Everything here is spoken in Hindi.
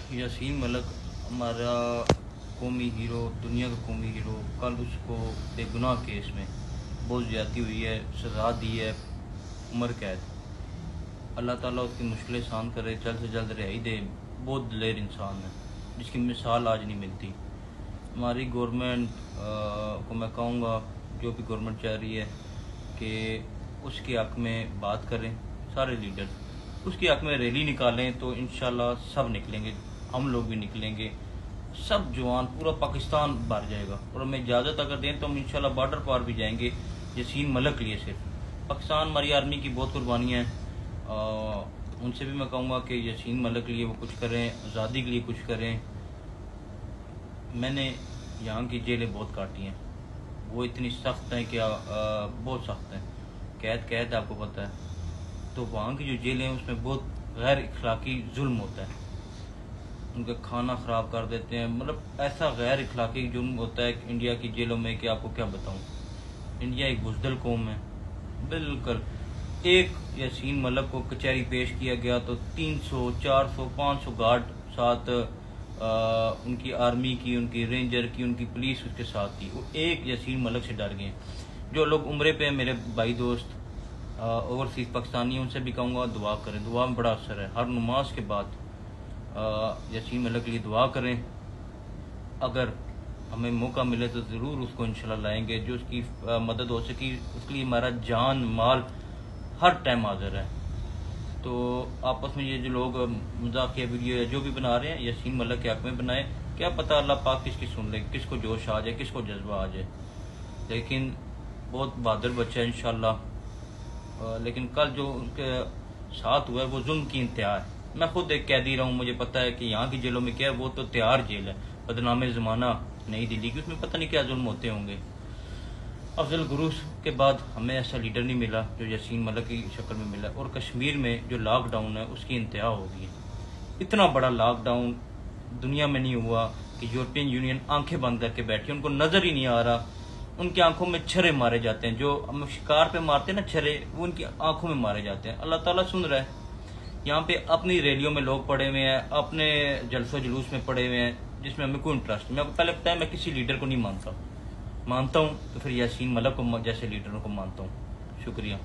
यासीन मलिक हमारा कौमी हीरो, दुनिया का कौमी हीरो, कल उसको बेगुनाह केस में बहुत ज़्यादती हुई है, सज़ा दी है, उम्र कैद। अल्लाह ताला उसकी मुश्किलें आसान करे, जल्द से जल्द रिहाई दे। बहुत दिलेर इंसान है जिसकी मिसाल आज नहीं मिलती। हमारी गवर्नमेंट को मैं कहूँगा, जो भी गवर्नमेंट चाह रही है कि उसके हक़ में बात करें, सारे लीडर उसके हक़ में रैली निकालें तो इंशाल्लाह सब निकलेंगे, हम लोग भी निकलेंगे, सब जवान, पूरा पाकिस्तान भर जाएगा। और हमें इजाज़त अगर दें तो हम इंशाल्लाह बॉर्डर पार भी जाएंगे यासीन मलिक के लिए। सिर्फ पाकिस्तान, हमारी आर्मी की बहुत कुर्बानियाँ हैं, उनसे भी मैं कहूँगा कि यासीन मलिक के लिए वो कुछ करें, आज़ादी के लिए कुछ करें। मैंने यहाँ की जेलें बहुत काटी हैं, वो इतनी सख्त हैं कि बहुत सख्त हैं, कैद आपको पता है। तो वहाँ की जो जेलें हैं उसमें बहुत गैर इखलाकी जुल्म होता है, उनका खाना ख़राब कर देते हैं, मतलब ऐसा गैर इखलाकी जुल्म होता है इंडिया की जेलों में कि आपको क्या बताऊँ। इंडिया एक बुज़दिल कौम है बिल्कुल। एक यासीन मलिक को कचहरी पेश किया गया तो 300, 400, 500 गार्ड साथ, उनकी आर्मी की, उनकी रेंजर की, उनकी पुलिस उसके साथ थी। वो एक यासीन मलिक से डर गए। जो लोग उम्रे पे मेरे भाई दोस्त ओवरसीज़ पाकिस्तानी, उनसे भी कहूँगा दुआ करें, दुआ में बड़ा असर है। हर नमाज के बाद यासीन मलिक के लिए दुआ करें। अगर हमें मौका मिले तो ज़रूर उसको इंशाल्लाह लाएंगे, जो उसकी मदद हो सकी उसके लिए हमारा जान माल हर टाइम हाजिर है। तो आपस में ये जो लोग मजाकिया वीडियो या जो भी बना रहे हैं यासीन मलिक के हक़ में बनाए, क्या पता अल्लाह पाक किसकी सुन ले, किसको जोश आ जाए, किसको जज्बा आ जाए। लेकिन बहुत बहादुर बच्चा है इंशाल्लाह। लेकिन कल जो उनके साथ हुआ है वो जुल्म की इंतहा है। मैं खुद एक कैदी रहा हूँ, मुझे पता है कि यहाँ की जेलों में क्या है। वो तो तैयार जेल है, बदनामे ज़माना नई दिल्ली की, उसमें पता नहीं क्या जुल्म होते होंगे। अफजल गुरूर के बाद हमें ऐसा लीडर नहीं मिला जो यासीन मलिक की शक्ल में मिला। और कश्मीर में जो लॉकडाउन है उसकी इंतहा हो गई है। इतना बड़ा लॉकडाउन दुनिया में नहीं हुआ कि यूरोपियन यूनियन आंखें बंद करके बैठी, उनको नज़र ही नहीं आ रहा। उनकी आंखों में छर्रे मारे जाते हैं, जो हम शिकार पे मारते हैं ना छर्रे, वो उनकी आंखों में मारे जाते हैं। अल्लाह ताला सुन रहा है। यहाँ पे अपनी रैलियों में लोग पड़े हुए हैं, अपने जलसों जुलूस में पड़े हुए हैं, जिसमें हमें कोई इंटरेस्ट नहीं। मैं पहले बताया, मैं किसी लीडर को नहीं मानता हूँ तो फिर यासीन मलिक को जैसे लीडरों को मानता हूँ। शुक्रिया।